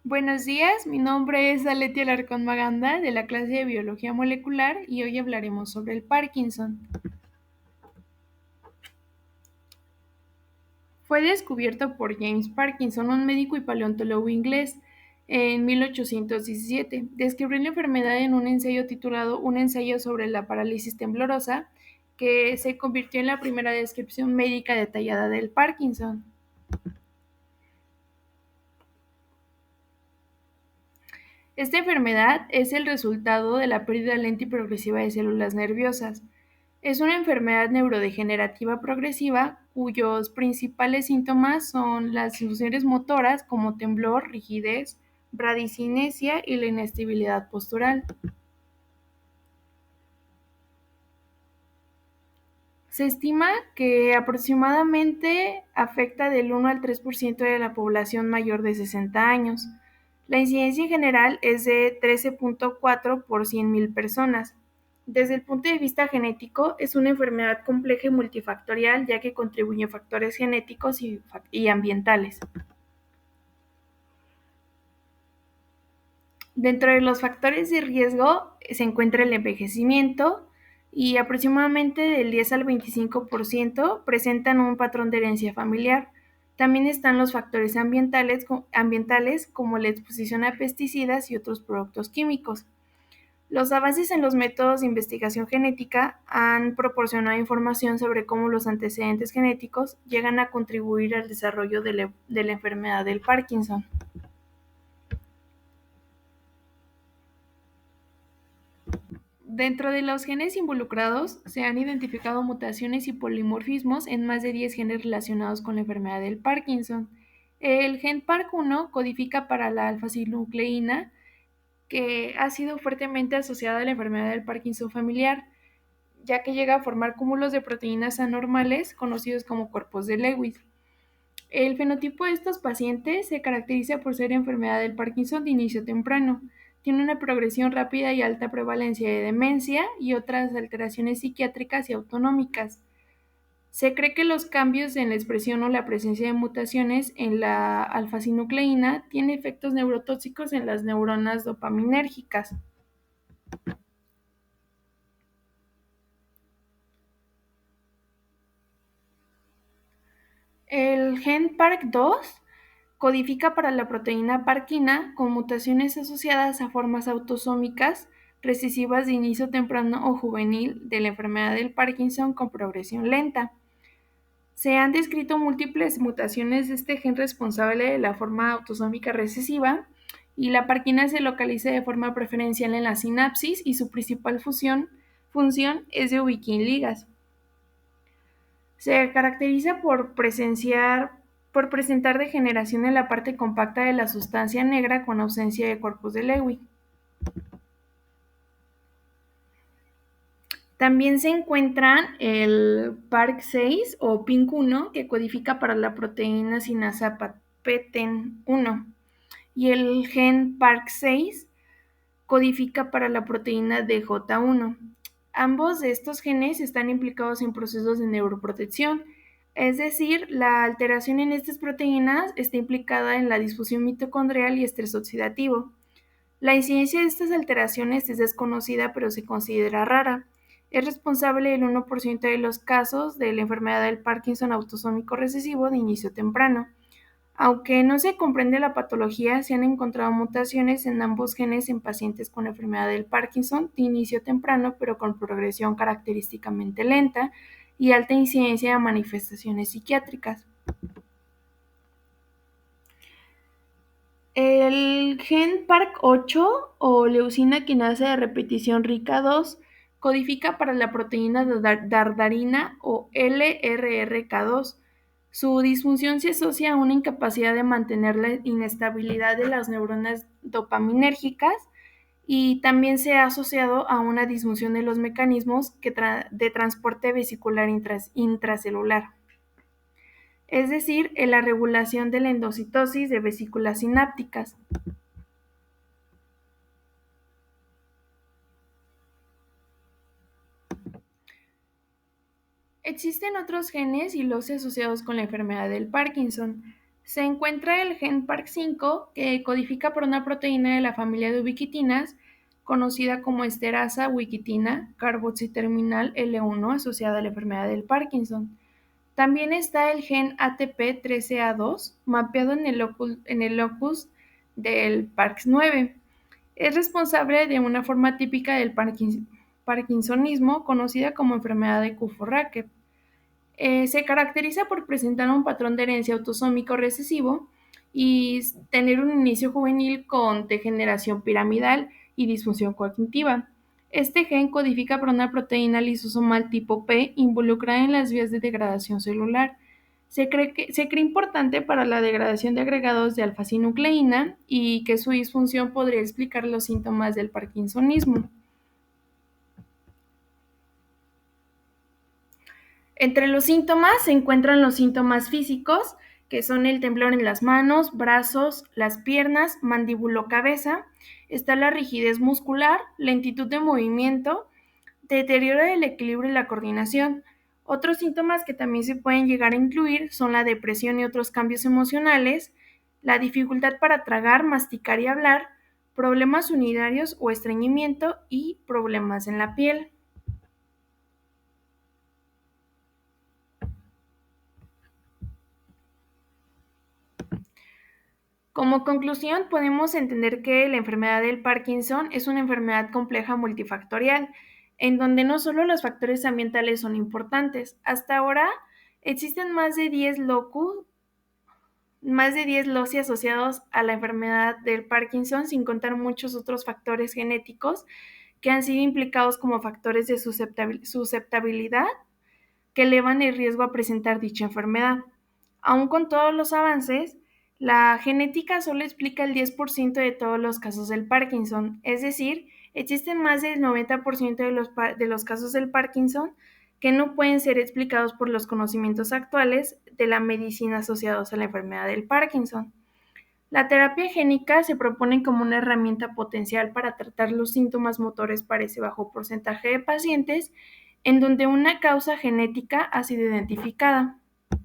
Buenos días, mi nombre es Aletia Alarcón Maganda de la clase de Biología Molecular y hoy hablaremos sobre el Parkinson. Fue descubierto por James Parkinson, un médico y paleontólogo inglés, en 1817. Descubrió la enfermedad en un ensayo titulado Un ensayo sobre la parálisis temblorosa, que se convirtió en la primera descripción médica detallada del Parkinson. Esta enfermedad es el resultado de la pérdida lenta y progresiva de células nerviosas. Es una enfermedad neurodegenerativa progresiva cuyos principales síntomas son las disfunciones motoras como temblor, rigidez, bradicinesia y la inestabilidad postural. Se estima que aproximadamente afecta del 1 al 3% de la población mayor de 60 años. La incidencia general es de 13.4 por 100.000 personas. Desde el punto de vista genético, es una enfermedad compleja y multifactorial, ya que contribuyen factores genéticos y ambientales. Dentro de los factores de riesgo se encuentra el envejecimiento y aproximadamente del 10 al 25% presentan un patrón de herencia familiar. También están los factores ambientales como la exposición a pesticidas y otros productos químicos. Los avances en los métodos de investigación genética han proporcionado información sobre cómo los antecedentes genéticos llegan a contribuir al desarrollo de la enfermedad del Parkinson. Dentro de los genes involucrados, se han identificado mutaciones y polimorfismos en más de 10 genes relacionados con la enfermedad del Parkinson. El gen PARC1 codifica para la alfa-sinucleína, que ha sido fuertemente asociada a la enfermedad del Parkinson familiar, ya que llega a formar cúmulos de proteínas anormales conocidos como cuerpos de Lewis. El fenotipo de estos pacientes se caracteriza por ser enfermedad del Parkinson de inicio temprano. Tiene una progresión rápida y alta prevalencia de demencia y otras alteraciones psiquiátricas y autonómicas. Se cree que los cambios en la expresión o la presencia de mutaciones en la alfa-sinucleína tiene efectos neurotóxicos en las neuronas dopaminérgicas. El gen PARC2 codifica para la proteína parquina con mutaciones asociadas a formas autosómicas recesivas de inicio temprano o juvenil de la enfermedad del Parkinson con progresión lenta. Se han descrito múltiples mutaciones de este gen responsable de la forma autosómica recesiva y la parquina se localiza de forma preferencial en la sinapsis y su principal función es de ubiquar ligas. Se caracteriza por presentar degeneración en la parte compacta de la sustancia negra con ausencia de cuerpos de Lewy. También se encuentran el PARC6 o PINK1, que codifica para la proteína sinasa PTEN1, y el gen PARC6 codifica para la proteína DJ1. Ambos de estos genes están implicados en procesos de neuroprotección, es decir, la alteración en estas proteínas está implicada en la disfunción mitocondrial y estrés oxidativo. La incidencia de estas alteraciones es desconocida, pero se considera rara. Es responsable del 1% de los casos de la enfermedad del Parkinson autosómico recesivo de inicio temprano. Aunque no se comprende la patología, se han encontrado mutaciones en ambos genes en pacientes con enfermedad del Parkinson de inicio temprano, pero con progresión característicamente lenta y alta incidencia de manifestaciones psiquiátricas. El gen PARC8 o leucina quinasa de repetición RICA2 codifica para la proteína dardarina o LRRK2. Su disfunción se asocia a una incapacidad de mantener la inestabilidad de las neuronas dopaminérgicas y también se ha asociado a una disfunción de los mecanismos de transporte vesicular intracelular, es decir, en la regulación de la endocitosis de vesículas sinápticas. Existen otros genes y los asociados con la enfermedad del Parkinson. Se encuentra el gen PARC5, que codifica por una proteína de la familia de ubiquitinas, conocida como esterasa ubiquitina carboxiterminal L1 asociada a la enfermedad del Parkinson. También está el gen ATP13A2, mapeado en el locus del PARX9. Es responsable de una forma típica del parkinsonismo, conocida como enfermedad de Kuffo-Rackeb. Se caracteriza por presentar un patrón de herencia autosómico recesivo y tener un inicio juvenil con degeneración piramidal y disfunción cognitiva. Este gen codifica por una proteína lisosomal tipo P involucrada en las vías de degradación celular. Se cree importante para la degradación de agregados de alfa-sinucleína y que su disfunción podría explicar los síntomas del parkinsonismo. Entre los síntomas se encuentran los síntomas físicos, que son el temblor en las manos, brazos, las piernas, mandíbulo-cabeza. Está la rigidez muscular, lentitud de movimiento, deterioro del equilibrio y la coordinación. Otros síntomas que también se pueden llegar a incluir son la depresión y otros cambios emocionales, la dificultad para tragar, masticar y hablar, problemas urinarios o estreñimiento y problemas en la piel. Como conclusión, podemos entender que la enfermedad del Parkinson es una enfermedad compleja multifactorial, en donde no solo los factores ambientales son importantes. Hasta ahora existen más de 10 loci asociados a la enfermedad del Parkinson, sin contar muchos otros factores genéticos que han sido implicados como factores de susceptibilidad que elevan el riesgo a presentar dicha enfermedad. Aún con todos los avances, la genética solo explica el 10% de todos los casos del Parkinson, es decir, existen más del 90% de los casos del Parkinson que no pueden ser explicados por los conocimientos actuales de la medicina asociados a la enfermedad del Parkinson. La terapia génica se propone como una herramienta potencial para tratar los síntomas motores para ese bajo porcentaje de pacientes en donde una causa genética ha sido identificada.